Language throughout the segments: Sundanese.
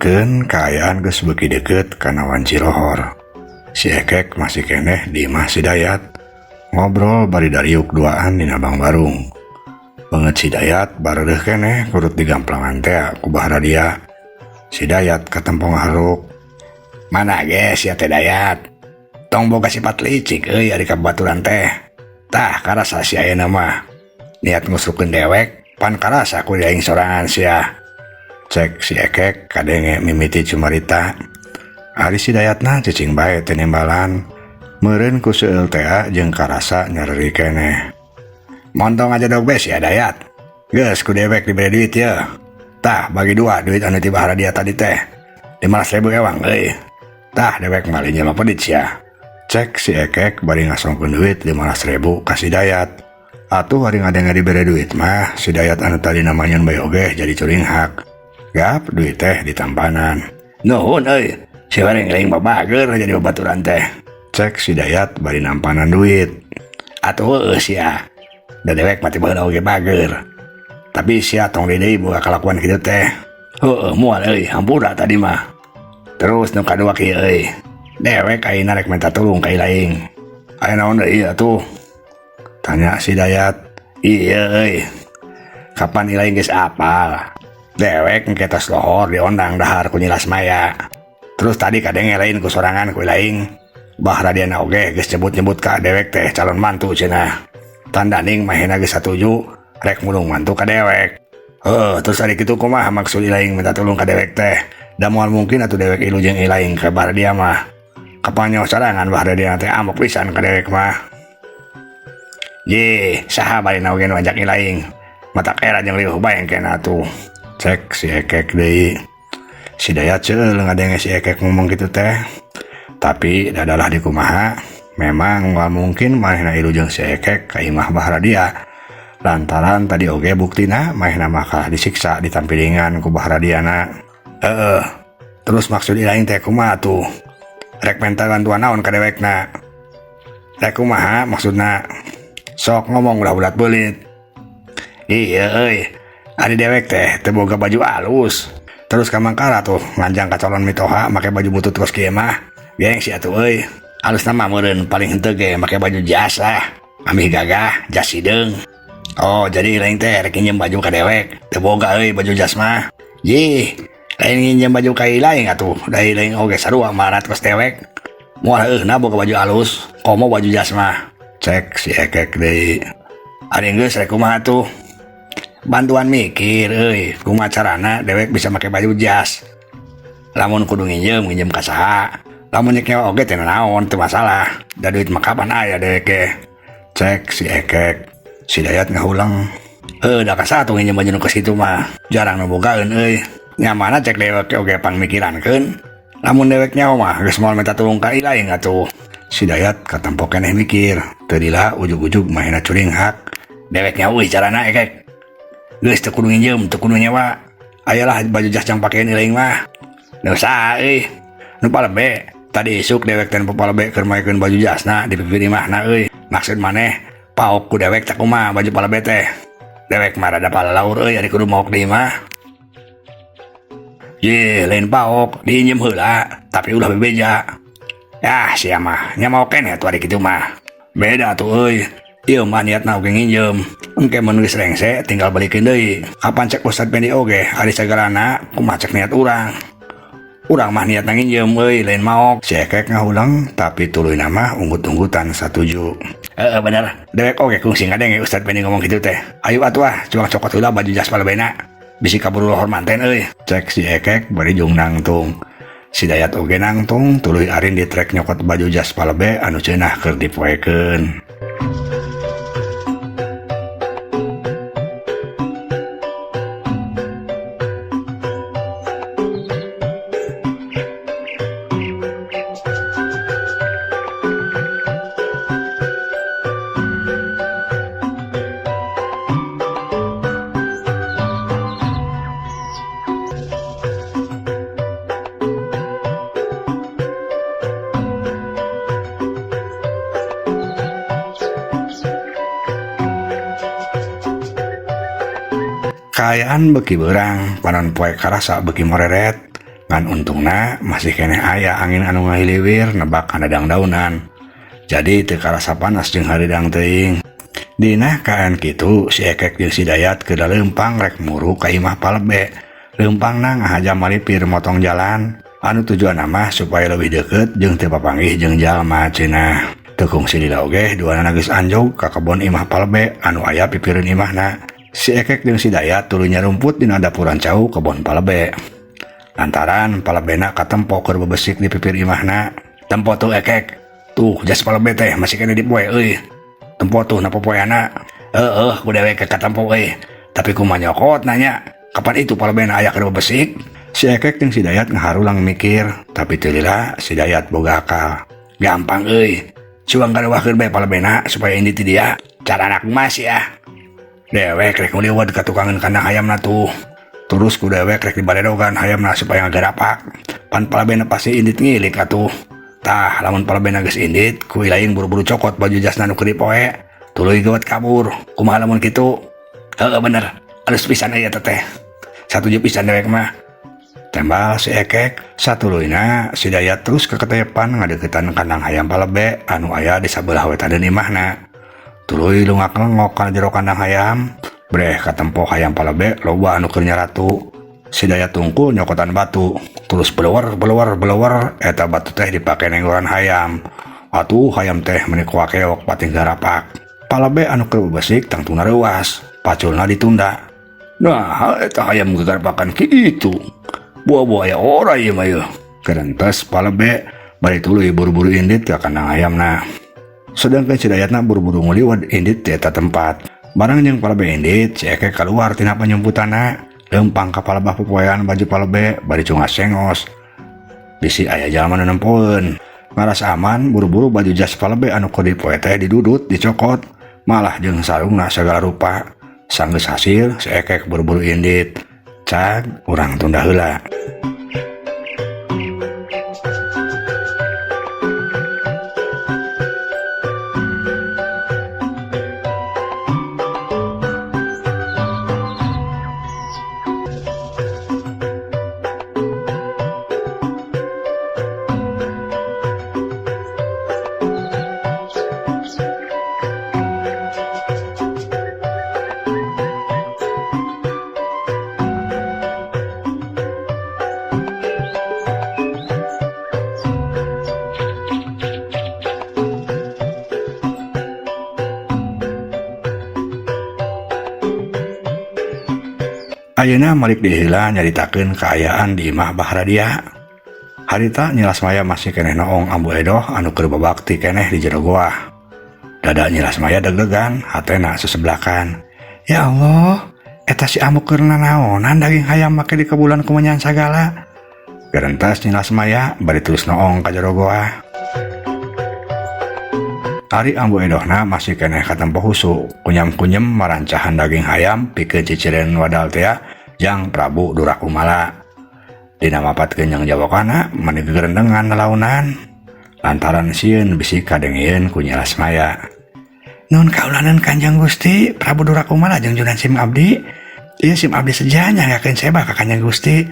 Diperhatikan kaayaan geus beuki deukeut kana wan Cilohor. Si Ekek masih keneh di imah si Dayat. Ngobrol bari dariuk duaan dina Bang Barung. Banget si Dayat bareureuk keneh kurut digamplangan teh ku Bahradia. Si Dayat katempong haruk. Mana ge sia teh Dayat? Tong boga sifat licik euy ari kabaturan teh. Tah karasa si ayeuna mah niat ngusrukeun dewek pan karasa ku aing sorangan sia. Cek si Ekek kadenge mimiti cumarita. Ari si Dayatna cicing bae teu nimbalan. Meureun ku seueul teh jeung karasa nyareri keneh. Montong aja dog bes ya Dayat. Geus ku dewek dibere duit ye. Tah bagi dua duit anu ti Bahradia tadi teh. 15.000 ewang euy. Tah dewek malinya mah pedit sia. Cek si Ekek bari ngasongkeun duit 15.000 ka si Dayat. Atuh hari ngadenge dibere duit mah si Dayat anu tadi namanya bae oge jadi curing hak. Gap duit teh ditampanan. Nuhun euy. Si bareng lain babager jadi babaturan teh. Cek si Dayat bari nampanan duit. Atuh heueuh sia. Da dewek mati baheula oge bager. Tapi sia tong deui boga kalakuan kitu teh. Heueuh moal euy, hampura tadi mah. Terus nu kadua kieu euy. Dewek ayeuna rek minta tulung ka ilaing. Aya naon deui atuh? Tanya si Dayat. Iya euy. Kapan ilaing geus apal? Dewek ngketos lohor diondang dahar ku Nyilas Maya. Terus tadi kadenge lain ku sorangan ku ilaing. Bahradiana oge geus nyebut-nyebut ka dewek teh calon mantu cenah. Tandaning mahena geus satuju rek mulung mantu ka dewek. Terus ari kitu kumaha maksud ilaing minta tulung ka dewek teh? Da moal mungkin atuh dewek ilu jeung ilaing ka Bahradia mah. Kapan nyaho sorangan Bahradia teh amok pisan ka dewek mah. Ye, saha bari na oge nu ajak ilaing. Mata kera jeung riuh bae engkena atuh. Cek si Ekek deui. Si Dayat ceueul ngadenge si Ekek ngomong gitu teh. Tapi dadalah di kumaha, memang gak mungkin manehna ilu jeung si Ekek ka imah Bahradia. Lantaran tadi oge buktina manehna mah kalah disiksa di tampilingan ku Bahradiana. Terus maksud ilaing teh kumaha tuh? Rek minta bantuan naon ka dewekna? Rek kumaha maksudna? Sok ngomong ulah bulat beulit. Iya euy. Ari dewek teh teu boga baju alus. Terus ka Mangkara tuh nganjang ka calon mitoha make baju butut terus kieu mah. Gengsi atuh euy. Alusna mah meureun paling henteu ge make baju jas lah. Amih gagah, jas sideung. Oh, jadi lain teh rek nginjem baju ka dewek. Teu boga euy baju jas mah. Yih, lain nginjem baju ka ilaing atuh. Da ilaing oge sarua marat kos dewek. Moal heueuna boga baju alus, komo baju jas mah. Cek si Ekek deui. Ari geus rek kumaha tuh? Bantuan mikir euy, kumaha carana dewek bisa make baju jas. Lamun kudu nginjem ka saha? Lamun nyek nyawa oge teh naon teu masalah. Da duit mah kapan aya dewek ge. Cek si Ekek. Si Dayat ngahulang. Da ka saha tuh nginjem baju nu ka situ mah. Jarang nu bogaeun euy. Nyamana cek dewek oge pangmikirankeun. Lamun dewek nyawa mah geus moal minta tulung ka ilaing atuh. Si Dayat katempo keneh mikir. Teu dila ujug-ujug mahena curing hak. Dewek nyawa euy carana Ekek. Geus teu kudu nginjem, teu kudu nyewa. Ayalah baju jas jang pakeun ilaing mah. Nu saha euy? Nu palebe. Tadi isuk dewek teh palebe keur maekeun baju jasna di pipir imahna euy. Maksud maneh paok ku dewek teh kumaha baju palebe teh. Dewek mah rada palalaur euy ari kudu maok di imah. Ye, lain paok, diinjem heula, tapi ulah bebeja. Yah, sia mah nya maok keneh atuh ari kitu mah. Beda tuh euy. Ieu mah niatna oge nginjem. Engke mun geus rengse tinggal balikeun deui. Kapan cek Ustad Pendi oge ari sagalana kumaha cek niat urang. Urang mah niatna nginjem euy lain maok. Si Ekek ngahulang tapi tuluy mah unggut-unggutan satuju. Bener. Dewek oge kungsi ngadenge Ustad Pendi ngomong kitu teh. Ayo atuh cuang cokot heula baju jas palebena. Bisi kaburu lohor manten euy. Cek si Ekek bari jung nangtung. Si Dayat oge nangtung tuluy arin di trek nyokot baju jas palebe anu ceunah keur dipoekeun. Kaayaan beki beurang panon poe karasa beki moreret Kan untungna masih keneh aya angin anu ngahiliwir nebak handadang daunan. Jadi teu karasa panas jeung haridang teuing. Dina kaan kitu si Ekek jeung si Dayat kedah leumpang rek muru ka imah Palebe. Leumpangna ngahaja malipir motong jalan anu tujuan mah supaya leuwih deukeut jeung teu papanggih jeung jalma cenah. Teu kungsi lila oge duana geus anjog ka kebon imah Palebe anu aya pipireun imahna. Si Ekek jeung si Dayat tuluy nyarumput dina dapuran cau kebon Palebe. Lantaran Palebena katempo keur bebesik di pipir imahna. Tempo tuh Ekek. Tuh jas Palebe teh masih kena dipoe euy. Tempo tuh na popoeana. Ku dewe ke katempo euy. Tapi kumaha nyokot nanya, kapan itu Palebena aya keur bebesik? Si Ekek jeung si Dayat ngaharulang mikir, tapi teu lila si Dayat boga akal. Gampang euy. Cuang gadeuwahkeun bae Palebena supaya indi ti dia. Cara anak mas ya. Dewek rek nguliweuh ka tukangan kandang hayamna tuh. Terus ku dewek rek dibaredogan hayamna supaya ngagarapak. Pan Palebena pasti indit ngilik atuh. Tah lamun Palebena geus indit, ku ilaing buru-buru cokot baju jasna nu keur dipoe. Tuluy geuwet kabur. Kumaha lamun kitu? Bener. Alus pisan aya teh. Satuju pisan dewek mah. Tembal si Ekek, satuluyna si Dayat terus keketepan ngadeuketan kandang hayam Palebe anu aya di sabelah wetadeun imahna. Tuluy lungak-lengok kana jero kandang hayam. Breh katempo hayam Palebe loba anu keur nyaratu. Si Dayat tungkul nyokotan batu. Terus belewar eta batu teh dipake nenggoran hayam. Atuh hayam teh meuni kuakeok pating garapak. Palebe anu keur bebesik tangtungna reuwas. Paculna ditunda. Nah, eta hayam gegarapakan kitu. Buah-buah aya ora ieu mah yeuh. Kerentes Palebe bari tuluy buru-buru indit ka kandang hayamna. Sedangkan si Dayatna buru-buru nguliweuh indit ti eta tempat. Barang jeung Palebe indit, si Ekek keluar tina panyumputanna. Leumpang ka palebah popoean baju Palebe bari cungas sengos. Bisi aya jalma nu nempoeun. Ngaras aman buru-buru baju jas Palebe anu keur dipoe teh didudut, dicokot. Malah jeung sarungna sagala rupa. Sanggeus hasil si Ekek buru-buru indit. Cag urang tunda heula. Ayeuna malik diheula nyaritakeun kaayaan di imah Bahradia. Harita Nyilas Maya masih keneh noong Ambu Edoh anu keur babakti keneh di jero goah. Dada Nyilas Maya deg-degan, hatena seseblakan. Ya Allah, eta si Ambu keur nanaonan daging hayam make di kebulan kumenyan sagala. Gerentes Nyilas Maya bari terus noong ka jero goah. Ari Ambu Edohna masih keneh katempo husu, kunyam-kunyem marancahan daging hayam pikeun ciciren wadal teh Jang Prabu Durakumala. Dina mapatkeun jeung jawokana mani gegerendengan nelaunan. Lantaran sieun bisi kadengieun ku Nyilas Maya. Nun kaulanan Kanjeng Gusti Prabu Durakumala jeung Junan Sim Abdi. Ieu Sim Abdi seja nyangakeun seba ka Kanjeng Gusti.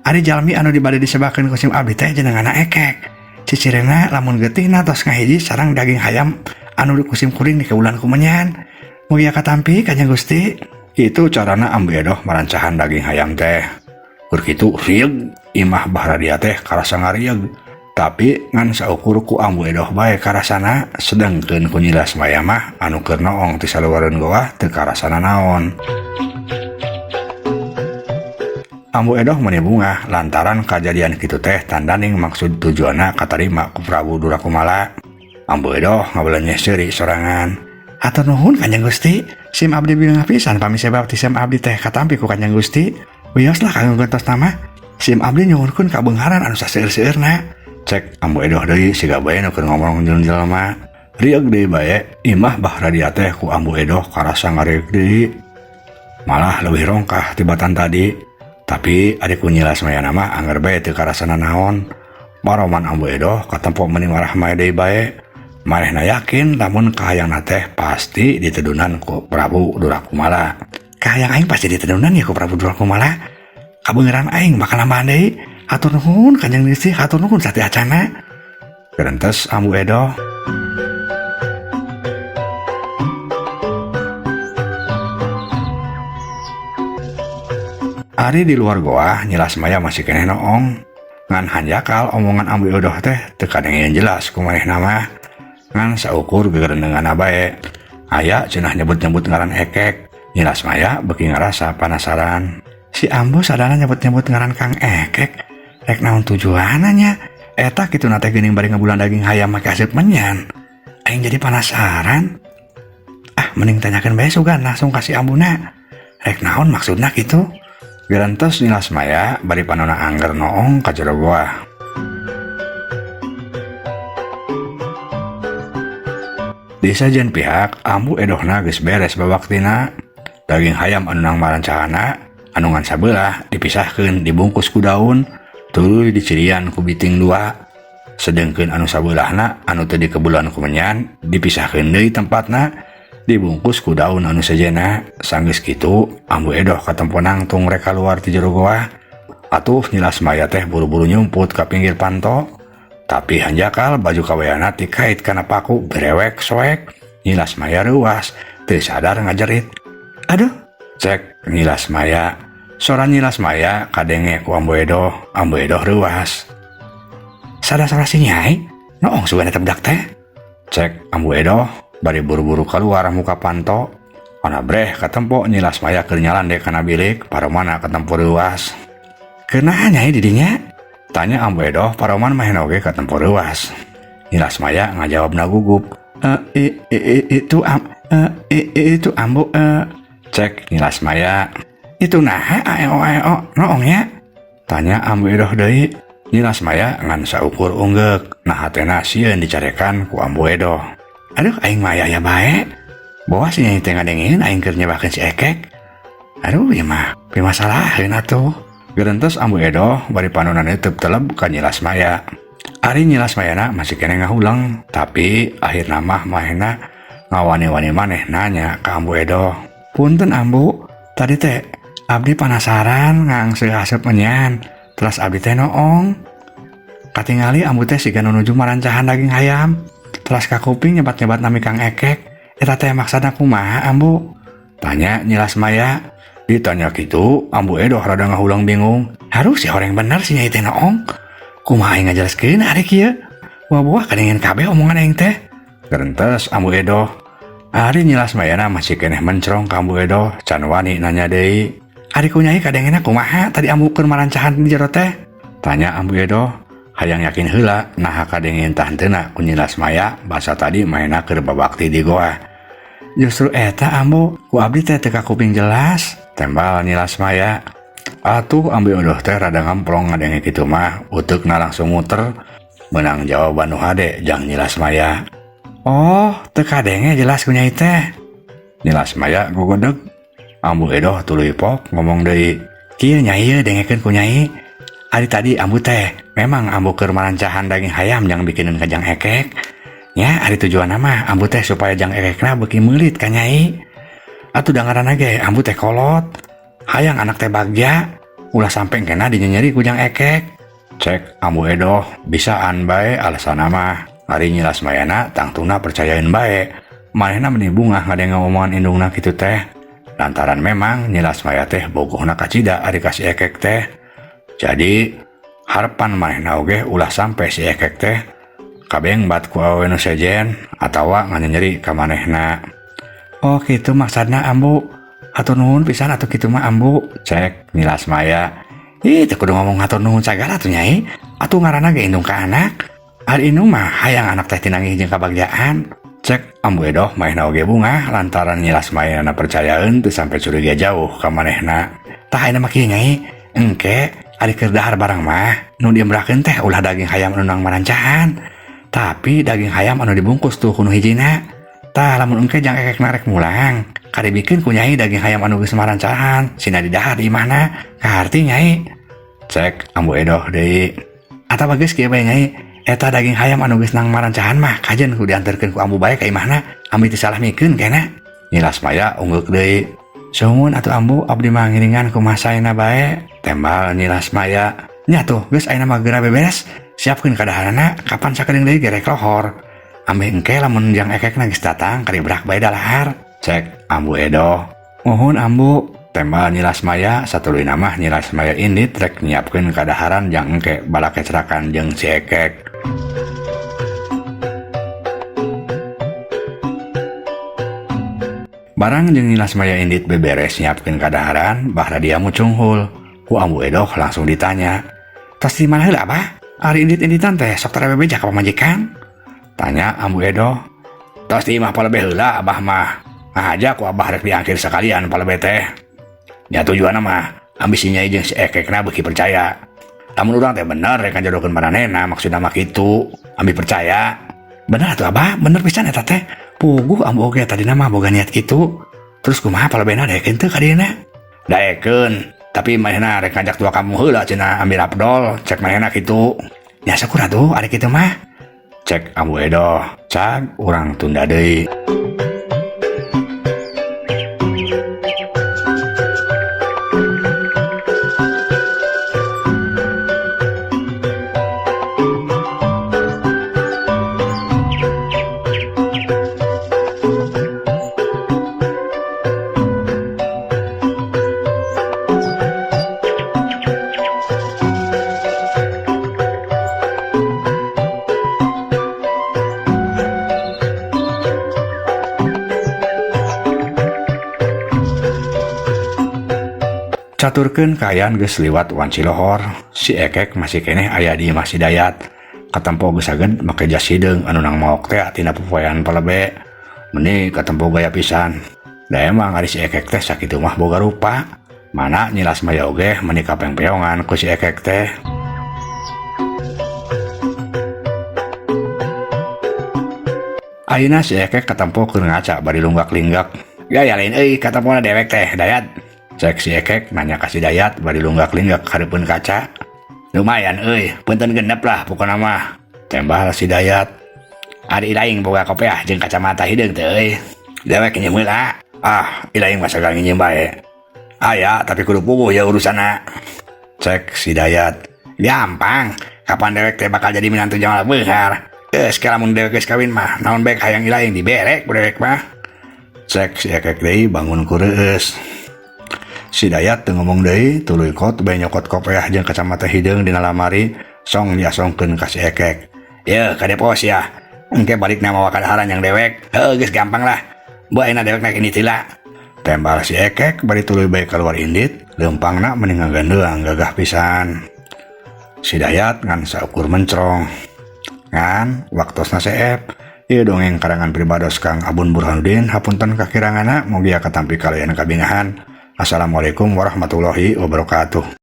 Ari jalmi anu dibade disebakeun ku Sim Abdi teh jenenganna Ekek. Cicirena lamun getihna tos ngahiji sareng daging hayam anu kusim kuring di keulan kumenyan. Mugia katampi Kanjeng Gusti. Itu carana Ambu Edoh marancahan daging hayam teh. Kur kitu rieg imah Bahradia teh karasa ngarieg. Tapi ngan saukur ku Ambu Edoh bae karasana, sedengkeun ku Nyilas Maya mah anu keur noong ti saluareun goah teu karasana naon. Ambu Edoh meuni bungah lantaran kajadian kitu teh tandaning maksud tujuanna katarima ku Prabu Durakumala. Ambu Edoh ngabelenyeh seuri sorangan. Atur nuhun Kanjeng Gusti, Sim Abdi bilang pisan pami sebab ti Sim Abdi teh katampi ku Kanjeng Gusti. Wioslah kanggo gentos nama. Sim Abdi nyuwunkeun kabeungharan anu saseueur-seueurna. Cek Ambu Edoh deui siga bae nu keur ngomong jeung jelema. Rieg deui bae imah Bahradia teh ku Ambu Edoh karasa ngarieg deui. Malah leuwih rongkah tibatan tadi. Tapi adiku Nyilas Maya nama anggar bae teu karasana naon. Maroman Ambu Edoh katempo meuni marah mae deui bae. Manehna yakin lamun kahayangna teh pasti ditedunan ku Prabu Durakumala. Kahayang aing pasti ditedunan ya ku Prabu Durakumala. Kabeungeran aing bakal nambahan deui. Hatur nuhun Kanjeng Risi, hatur nuhun sate acana. Gerentes Ambu Edoh. Ari di luar goa Nyilas Maya masih keneh noong. Ngan hanjakal omongan Ambu Edoh teh teu kadengin jelas kumanehna mah. Ngan saukur gegerendengan bae. Aya cenah nyebut-nyebut ngaran Ekek. Nyilas Maya beuki ngarasa penasaran. Si Ambu sadana nyebut-nyebut ngaran Kang Ekek. Rek naon tujuananya? Eta kitu nate geuning bari ngabulan daging hayam make asep menyan. Aing jadi penasaran. Mending tanyakeun bae sugan langsung kasih Ambuna. Rek naon maksudna kitu? Gerentes Nyilas Maya bari panonna angger noong ka jero goa. Di sajen pihak Ambu Edohna geus beres babaktina. Daging hayam anu nang marancahana anu ngan sabelah dipisahkeun dibungkus ku daun, tuluy dicirian ku biting 2. Sedengkeun anu sabelahna anu teu dikebulan ku menyan dipisahkeun deui tempatna dibungkus ku daun anu sejenna. Sanggeus kitu Ambu Edoh katempo nangtung rek kaluar ti jero goa. Atuh Nyilas Maya teh buru-buru nyumput ka pinggir panto. Tapi hanjakal baju kaweana tikait kana paku berewek soek. Nyilas Maya reuas teu sadar ngajerit. Aduh, cek Nyilas Maya. Sora Nyilas Maya kadenge ku Ambu Edoh. Ambu Edoh reuas. Sada-sada si Nyai, noong sugan eta budak teh. Cek Ambu Edoh bari buru-buru keluar muka panto. Ona breh katempo Nyilas Maya keur nyalande kana bilik, paromana katempo reuas. Kenaha Nyai didinya? Tanya Ambu Edoh, paroman mah oge katempo reuas. Nyilas Maya ngajawabna gugup. Itu Ambu. Cek Nyilas Maya. Itu naha aeo noongnya? Tanya Ambu Edoh deui. Nyilas Maya ngan saukur unggek. Nah hatena sieun dicarekan ku Ambu Edoh. Aduh aing mah aya bae. Bawa si Nyai teh ngadengin aing keur nyebakeun si Ekek. Aduh ieu mah pimasalaheun atuh. Gerentes Ambu Edoh bari panonna neuteub teleb ka Nyilas Maya. Ari Nyilas Mayana masih kene ngahulang, tapi akhirna mah mahena ngawani-wani maneh nanya ka Ambu Edoh. Punten Ambu, tadi teh abdi penasaran ngangse asep menyan, terus abdi teh noong. Katingali Ambu teh siga nuju marancahan daging hayam, terus ka kuping nyebat-nyebat nami Kang Ekek. Eta teh maksana kumaha Ambu? Tanya Nyilas Maya. Ditanya gitu, Ambu Edoh rada ngahulang bingung. Harus si orang bener si Nyai teh noong. Kumaha aing ngajelaskeun ari kieu? Wah kadengin kabeh omongan aing teh. Gerentes Ambu Edoh. Ari Nyilas Mayana masih keneh mencrong ka Ambu Edoh, can wani nanya deui. Ari ku Nyai kadengina kumaha tadi Ambu keur marancahan di jero teh? Tanya Ambu Edoh. Hayang yakin heula naha kadengin tah henteu ku Nyilas Maya basa tadi maena keur babakti di goa. Justru eta Ambu, ku abdi teh teu kakuping jelas. Tembal Nyilas Maya. Atuh Ambu Edoh teh rada ngamplong ngadenge kitu mah, uteukna langsung muter. Menang jawaban nu hade jang Nyilas Maya. Oh, teu kadenge jelas ku Nyai teh. Nyilas Maya gogodeg. Ambu Edoh tuluy pok ngomong deui. Kieu Nyai dengekeun ku Nyai. Ari tadi Ambu teh memang Ambu keur marancahan daging hayam jang bikinin ka Jang Ekek. Nya ari tujuanna mah Ambu teh supaya Jang Ekekna beuki meulit ka Nyai. Atuh dangaranna ge Ambu teh kolot. Hayang anak teh bagja. Ulah sampe kena dinyenyeri ku Jang Ekek. Cek Ambu Edoh bisaan bae alasanna mah. Ari Nyilas Mayana tangtungna percayain bae. Manehna meni bunga ngadenge omongan indungna kitu teh. Lantaran memang Nyilas Maya teh bogohna kacida ari ka si Ekek teh. Jadi harapan manehna oge ulah sampe si Ekek teh kabengbat ku awewe nu sejen atawa nganyeri ka manehna. Oh kitu maksudna Ambu. Hatur nuhun pisan atuh kitu mah Ambu. Cek Nyilas Maya. Ih teu kudu ngomong hatur nuhun sagala atuh Nyai. Atuh ngaranna ge indung ka anak. Ari indung mah hayang anak teh tinangih jeung kabagjaan. Cek Ambu Edoh manehna oge bunga lantaran Nyilas Mayana percayaeun teu sampe curiga jauh ka manehna. Tah ayeuna mah kieu Nyai. Engke ari keur dahar barang mah nu diembrakeun teh ulah daging hayam anu nang marancahan. Tapi daging hayam anu dibungkus tuh kuno hijina. Tah lamun engke Jang Ekekna rek mulang, kadibikeun ku Nyai daging hayam anu geus marancahan, sina di dahar di mana? Kaharti Nyai. Cek Ambu Edoh deui. Eta bageus kieu bae Nyai. Eta daging hayam anu geus nang marancahan mah kajen ku dianterkeun ku Ambu bae ka imahna. Ambi teu salah mikeun kena. Nyilas Maya ungguk deui. Sumun atuh Ambu abdi mah ngiringan kumaha saena bae. Tembal Nyilas Maya. Nya tuh geus ayeuna mah geura beberes, siapkeun kadaharana kapan sakedeung deui gerek lohor. Ambe engke lamun jang ekekna geus datang karibrak bae dalahar, cek Ambu Edo. Mohon Ambu, tembal Nilas Maya satuluyna mah Nilas Maya Indit rek nyiapkeun kadaharan jang engke bala kecerakan jeung si Ekek. Barang jeung Nilas Maya Indit beberes nyiapkeun kadaharan, bahra dia mucunghul. Ku Ambu Edo langsung ditanya, "Tas di mana heula, Abah? Ari indit-inditan teh sok tara bebeja ka pamajikan?" Tanya Ambu Edo. "Tos di imah palebe heula, Abah mah. Aja ku Abah rek diangkir sekalian palebe teh. Nya tujuanna mah ambisinya jeung si Ekekna beuki percaya. Lamun urang teh bener rek ngajodohkeun maranehna, maksudna mah kitu. Ambi percaya." "Bener atuh Abah, bener pisan eta teh. Puguh Ambu oge tadina mah boga niat kitu. Terus kumaha palebena daekeun teu ka dieu?" "Daekeun, tapi manehna rek ngajak tua kamu heula cenah ambil Abdol, cek manehna kitu." "Ya syukur atuh ari kitu mah," cek Ambu Edo. Cak urang tunda deui. Caturkeun kaayaan geus liwat wan Cilohor, si Ekek masih keneh aya di Imah Sidayat. Katempo geus saged make jas hideung anu nang maok teh tina popoean palebe. Meuni katempo gaya pisan. Da emang ari si Ekek teh sakitu mah boga rupa. Mana Nilas Maya oge meuni kapengpeongan ku si Ekek teh. Ayeuna si Ekek katempo keur ngaca bari lunggak-linggak. "Ya lain euy katempona dewek teh, Dayat," cek si Ekek nanya ka si Dayat bari lunggak-linggak hareupeun kaca. "Lumayan euy, punten genep lah pokona mah," tembal si Dayat. "Ari ilaing boga kopiah jeung kacamata hideung teh euy. Dewek nyeum heula." "Ah, ilaing mah sagal nginyeum bae." "Aya, tapi kudu puguh ya urusanna," cek si Dayat. "Gampang, kapan dewek teh bakal jadi minantu Jamal Beunghar. Geus lamun dewek geus kawin mah, naon bae hayang ilaing diberek ku dewek mah," cek si Ekek deui bangun ku reueus. Si Dayat teu ngomong deui, tuluy kot bae nyokot kopiah jeung kacamata hideung dina lamari, song diasongkeun ka si Ekek. "Yeuh, ka depos ya. Engke balikna mawa kadaharan yang dewek. Heuh, geus gampang lah. Bu ayeuna dewek naik indit heula," tembal si Ekek bari tuluy bae keluar indit, leumpangna mending ngagandeuang gagah pisan. Si Dayat ngan saukur mencrong. Ngan waktosna seep. Ieu dongeng karangan Pribados Kang Abun Burhanuddin, hapunten kakiranganna mugi katampi kalayan kabingahan. Assalamualaikum warahmatullahi wabarakatuh.